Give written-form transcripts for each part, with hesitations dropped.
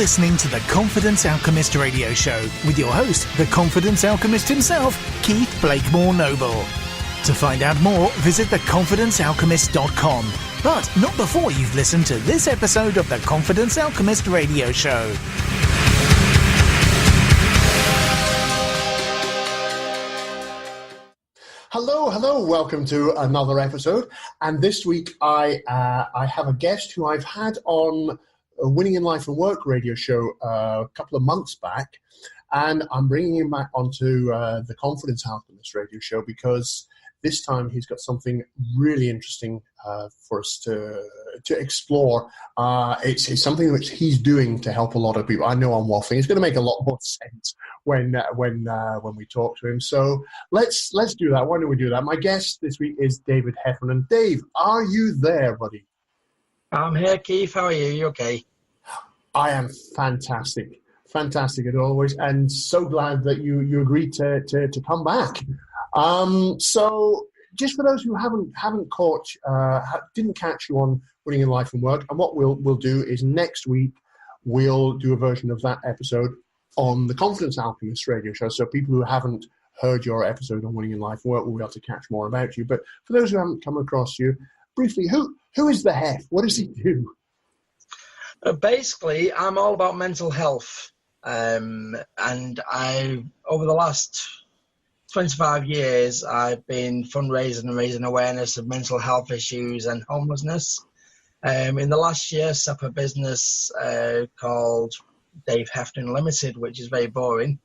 listening to the Confidence Alchemist radio show with your host, the Confidence Alchemist himself, Keith Blakemore Noble. To find out more, visit theconfidencealchemist.com. But not before you've listened to this episode of the Confidence Alchemist radio show. Hello, welcome to another episode. And this week I have a guest who I've had on a Winning in Life and Work radio show a couple of months back. And I'm bringing him back onto the Confidence Alchemist radio show because this time he's got something really interesting for us to explore. It's something which he's doing to help a lot of people. I know I'm waffling. It's going to make a lot more sense when we talk to him. So let's do that. Why don't we do that? My guest this week is David Heffernan. Dave, are you there, buddy? I'm here, Keith. How are you? You okay? I am fantastic as always, and so glad that you agreed to come back. So just for those who didn't catch you on Winning in Life and Work, and what we'll do is next week we'll do a version of that episode on the Confidence Alchemist radio show. So people who haven't heard your episode on Winning in Life and Work will be able to catch more about you. But for those who haven't come across you, briefly, who is the Hef? What does he do? Basically, I'm all about mental health, and over the last 25 years, I've been fundraising and raising awareness of mental health issues and homelessness. In the last year, set up a business called David Heffernan Limited, which is very boring.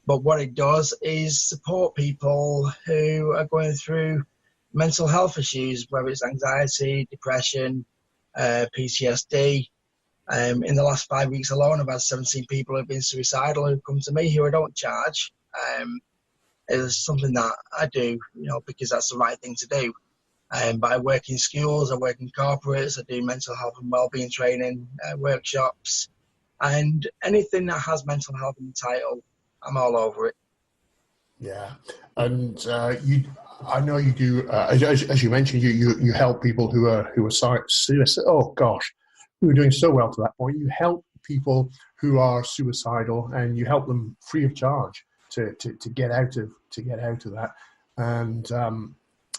But what it does is support people who are going through mental health issues, whether it's anxiety, depression, PTSD. In the last 5 weeks alone, I've had 17 people who have been suicidal who come to me who I don't charge. It's something that I do, because that's the right thing to do. But I work in schools, I work in corporates, I do mental health and wellbeing training workshops, and anything that has mental health in the title, I'm all over it. Yeah, and I know you do. As you mentioned, you help people who are suicidal. Oh gosh, who are doing so well to that point. You help people who are suicidal, and you help them free of charge to get out of that. And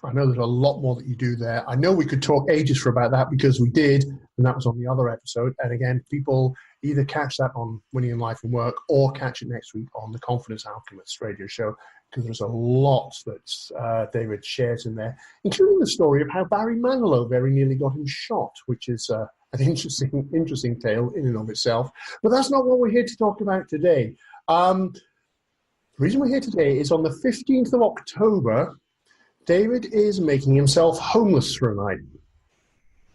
I know there's a lot more that you do there. I know we could talk ages for about that because we did, and that was on the other episode. And again, people either catch that on Winning in Life and Work or catch it next week on the Confidence Alchemist radio show, because there's a lot that David shares in there, including the story of how Barry Manilow very nearly got him shot, which is an interesting tale in and of itself. But that's not what we're here to talk about today. The reason we're here today is on the 15th of October, David is making himself homeless for a night.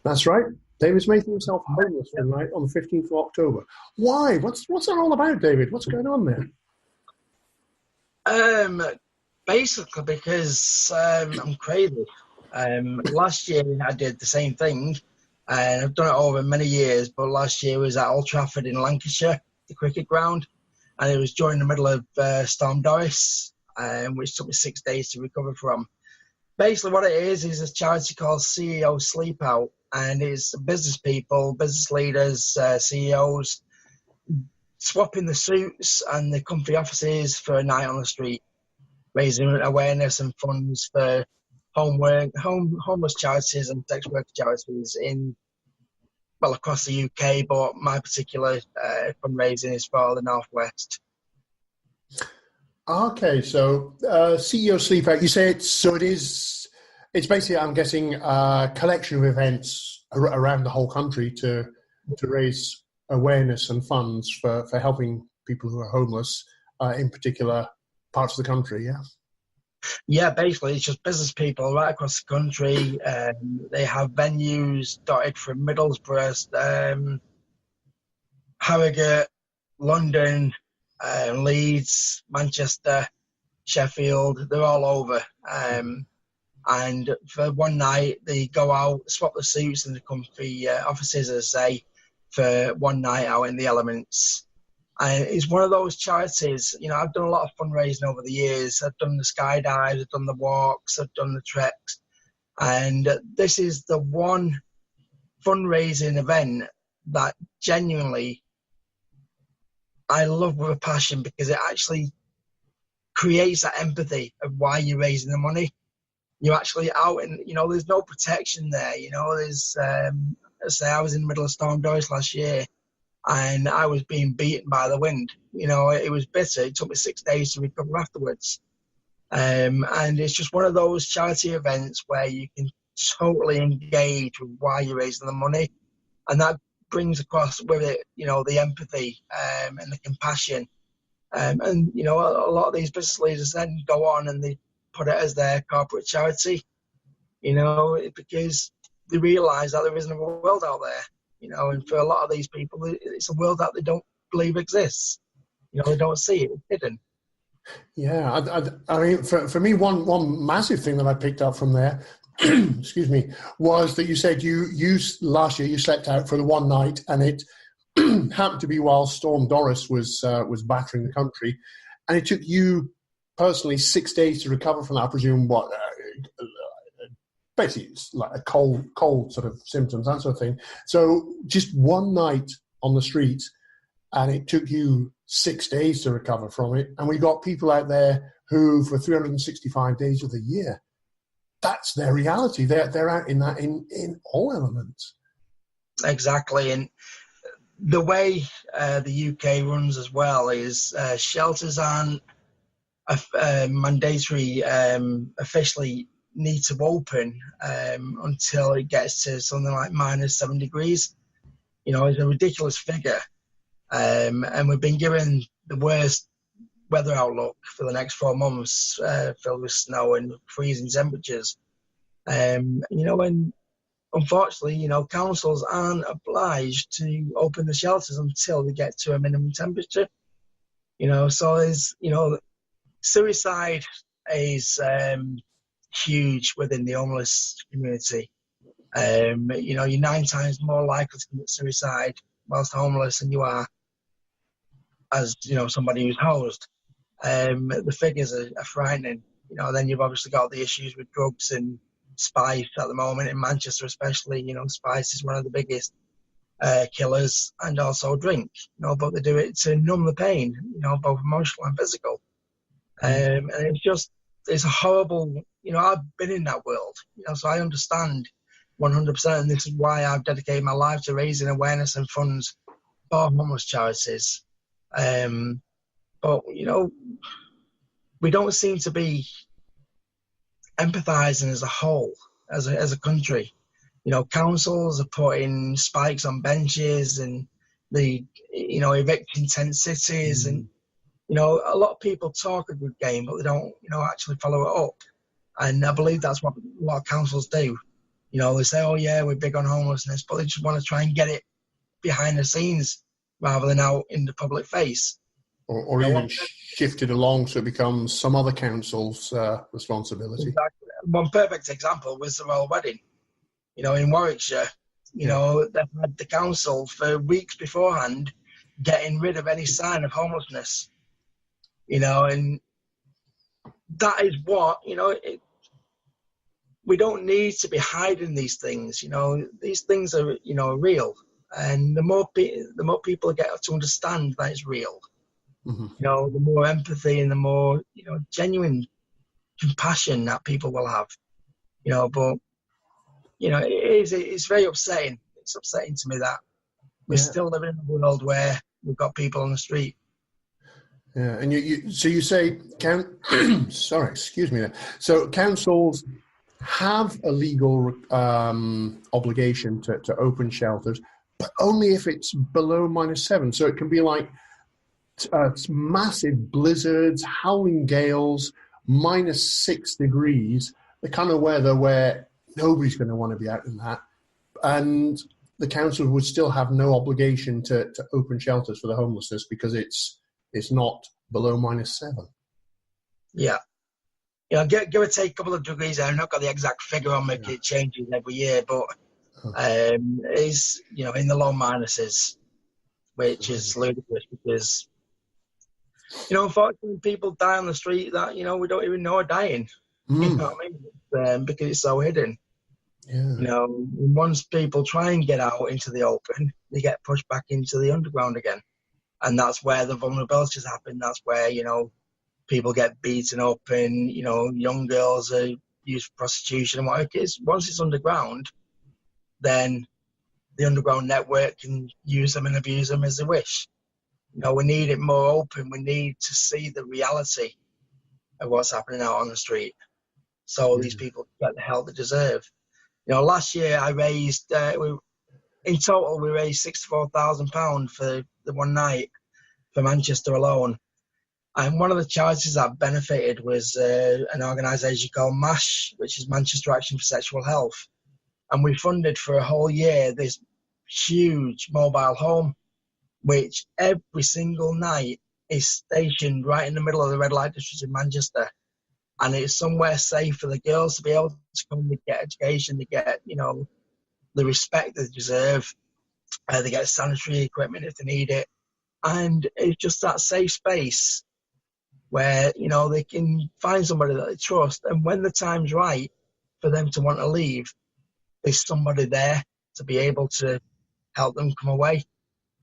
That's right. David's making himself homeless for a night on the 15th of October. Why? What's that all about, David? What's going on there? Basically because I'm crazy. Last year I did the same thing, and I've done it over many years, but last year was at Old Trafford in Lancashire, the cricket ground. And it was during the middle of Storm Doris, which took me 6 days to recover from. Basically what it is a charity called CEO Sleep Out, and it's business people, business leaders, CEOs, swapping the suits and the comfy offices for a night on the street, raising awareness and funds for homeless charities and sex worker charities across the UK, but my particular fundraising is for the Northwest. Okay, so CEO Sleep Out, you say it's basically, I'm guessing, a collection of events around the whole country to raise awareness and funds for helping people who are homeless in particular parts of the country, yeah? Yeah, basically, it's just business people right across the country. They have venues dotted from Middlesbrough, Harrogate, London, Leeds, Manchester, Sheffield. They're all over. And for one night, they go out, swap the suits and the comfy offices, as I say, for one night out in the elements. And it's one of those charities, I've done a lot of fundraising over the years. I've done the skydives, I've done the walks, I've done the treks. And this is the one fundraising event that genuinely I love with a passion, because it actually creates that empathy of why you're raising the money. You're actually out, and there's no protection there. There's say I was in the middle of Storm Doris last year, and I was being beaten by the wind. It was bitter. It took me 6 days to recover afterwards. And it's just one of those charity events where you can totally engage with why you're raising the money, and that brings across with it, the empathy and the compassion. And a lot of these business leaders then go on and they put it as their corporate charity, because they realise that there isn't a world out there, and for a lot of these people, it's a world that they don't believe exists. They don't see it, it's hidden. Yeah, I mean, for me, one massive thing that I picked up from there, excuse me, was that you said you last year you slept out for the one night, and it happened to be while Storm Doris was battering the country, and it took you personally 6 days to recover from that. I presume basically it's like a cold sort of symptoms, that sort of thing. So just one night on the street, and it took you 6 days to recover from it. And we got people out there who, for 365 days of the year, that's their reality. They're out in that in all elements. Exactly, and the way the UK runs as well is shelters aren't mandatory officially need to open until it gets to something like -7 degrees. It's a ridiculous figure. And we've been given the worst weather outlook for the next 4 months, filled with snow and freezing temperatures. And unfortunately, councils aren't obliged to open the shelters until they get to a minimum temperature. So there's, suicide is huge within the homeless community. You're 9 times more likely to commit suicide whilst homeless than you are as somebody who's housed. The figures are frightening. Then you've obviously got the issues with drugs and spice at the moment in Manchester, especially. Spice is one of the biggest killers, and also drink. But they do it to numb the pain, both emotional and physical. And it's a horrible. I've been in that world, so I understand 100%, and this is why I've dedicated my life to raising awareness and funds for homeless charities. But we don't seem to be empathising as a whole, as a country. Councils are putting spikes on benches and the evicting tent cities, and a lot of people talk a good game, but they don't actually follow it up. And I believe that's what a lot of councils do. They say, oh yeah, we're big on homelessness, but they just want to try and get it behind the scenes rather than out in the public face. Or even shifted along so it becomes some other council's responsibility. Exactly. One perfect example was the royal wedding. In Warwickshire, they had the council for weeks beforehand getting rid of any sign of homelessness. And that is what, we don't need to be hiding these things. These things are, real. And the more people get to understand that it's real, the more empathy and the more, genuine compassion that people will have. But, it's very upsetting. It's upsetting to me that we're still living in a world where we've got people on the street. Yeah, and so you say, sorry, excuse me. So councils have a legal obligation to open shelters, but only if it's below -7. So it can be like massive blizzards, howling gales, -6 degrees, the kind of weather where nobody's going to want to be out in that. And the council would still have no obligation to open shelters for the homelessness because it's not below -7. Yeah. Give or take a couple of degrees. I've not got the exact figure on me. It changes every year, but it's in the low minuses, which is ludicrous because unfortunately people die on the street that we don't even know are dying. You know what I mean? Because it's so hidden. Yeah. Once people try and get out into the open, they get pushed back into the underground again. And that's where the vulnerabilities happen. That's where, people get beaten up and, young girls are used for prostitution and whatever it is. Once it's underground, then the underground network can use them and abuse them as they wish. We need it more open. We need to see the reality of what's happening out on the street, so these people get the help they deserve. Last year I raised, in total, we raised £64,000 for the one night for Manchester alone. And one of the charities that benefited was an organisation called MASH, which is Manchester Action for Sexual Health. And we funded for a whole year this huge mobile home, which every single night is stationed right in the middle of the red light district in Manchester. And it's somewhere safe for the girls to be able to come and get education, to get, the respect they deserve. They get sanitary equipment if they need it. And it's just that safe space where, they can find somebody that they trust. And when the time's right for them to want to leave, there's somebody there to be able to help them come away.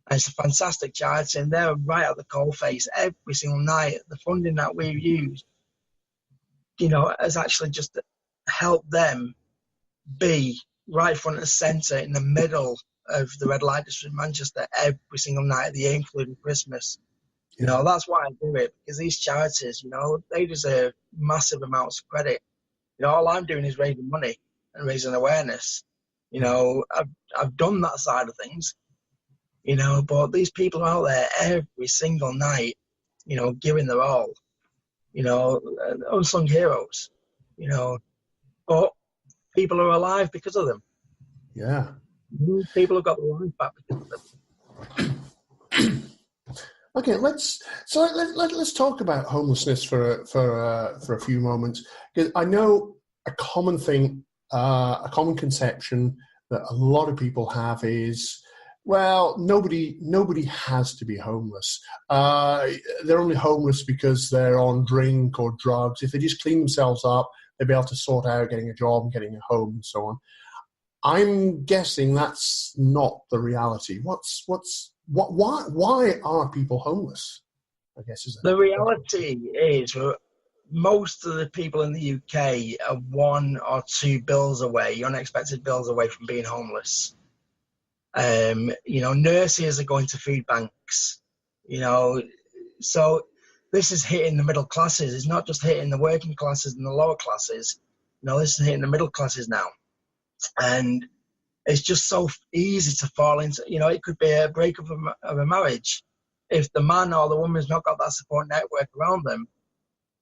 And it's a fantastic charity, and they're right at the coalface every single night. The funding that we've used, has actually just helped them be right front and centre in the middle of the red light district in Manchester every single night of the year, including Christmas. That's why I do it, because these charities, they deserve massive amounts of credit. All I'm doing is raising money and raising awareness. I've done that side of things, but these people are out there every single night, giving their all, unsung heroes, but people are alive because of them. Yeah. People have got their life back because of them. Okay, let's talk about homelessness for a few moments, because I know a common thing, a common conception that a lot of people have is, well, nobody has to be homeless. They're only homeless because they're on drink or drugs. If they just clean themselves up, they'll be able to sort out getting a job and getting a home and so on. I'm guessing that's not the reality. Why are people homeless? I guess is the reality is most of the people in the UK are 1 or 2 bills away, unexpected bills away from being homeless. Nurses are going to food banks, so this is hitting the middle classes. It's not just hitting the working classes and the lower classes. This is hitting the middle classes now. And it's just so easy to fall into, it could be a breakup of a marriage. If the man or the woman's not got that support network around them,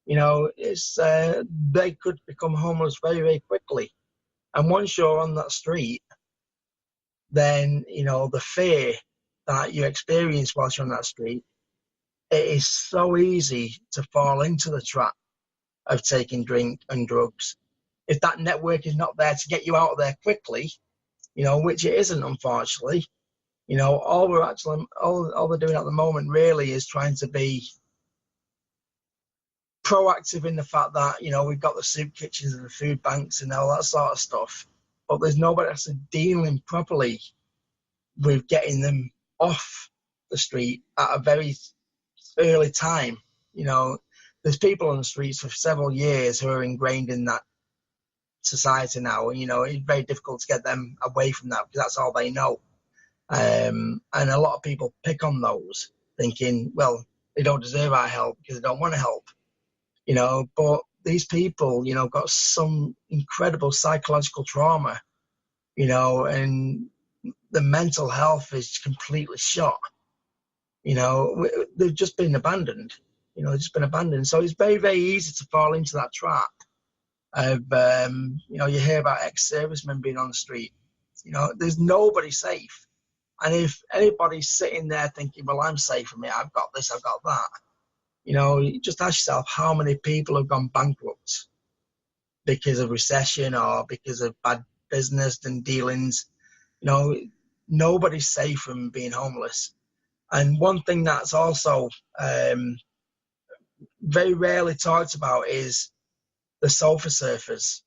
they could become homeless very, very quickly. And once you're on that street, then, the fear that you experience whilst you're on that street, it is so easy to fall into the trap of taking drink and drugs. If that network is not there to get you out of there quickly, which it isn't, unfortunately, all they're doing at the moment really is trying to be proactive in the fact that, we've got the soup kitchens and the food banks and all that sort of stuff, but there's nobody actually dealing properly with getting them off the street at a very early time. There's people on the streets for several years who are ingrained in that society now, and it's very difficult to get them away from that because that's all they know. And a lot of people pick on those, thinking, well, they don't deserve our help because they don't want to help. But these people, got some incredible psychological trauma, and the mental health is completely shot. They've just been abandoned. So it's very, very easy to fall into that trap of, you hear about ex-servicemen being on the street. There's nobody safe. And if anybody's sitting there thinking, well, I'm safe from it, I've got this, I've got that, you just ask yourself how many people have gone bankrupt because of recession or because of bad business and dealings. Nobody's safe from being homeless. And one thing that's also very rarely talked about is the sofa surfers.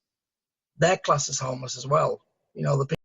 They're classed as homeless as well. The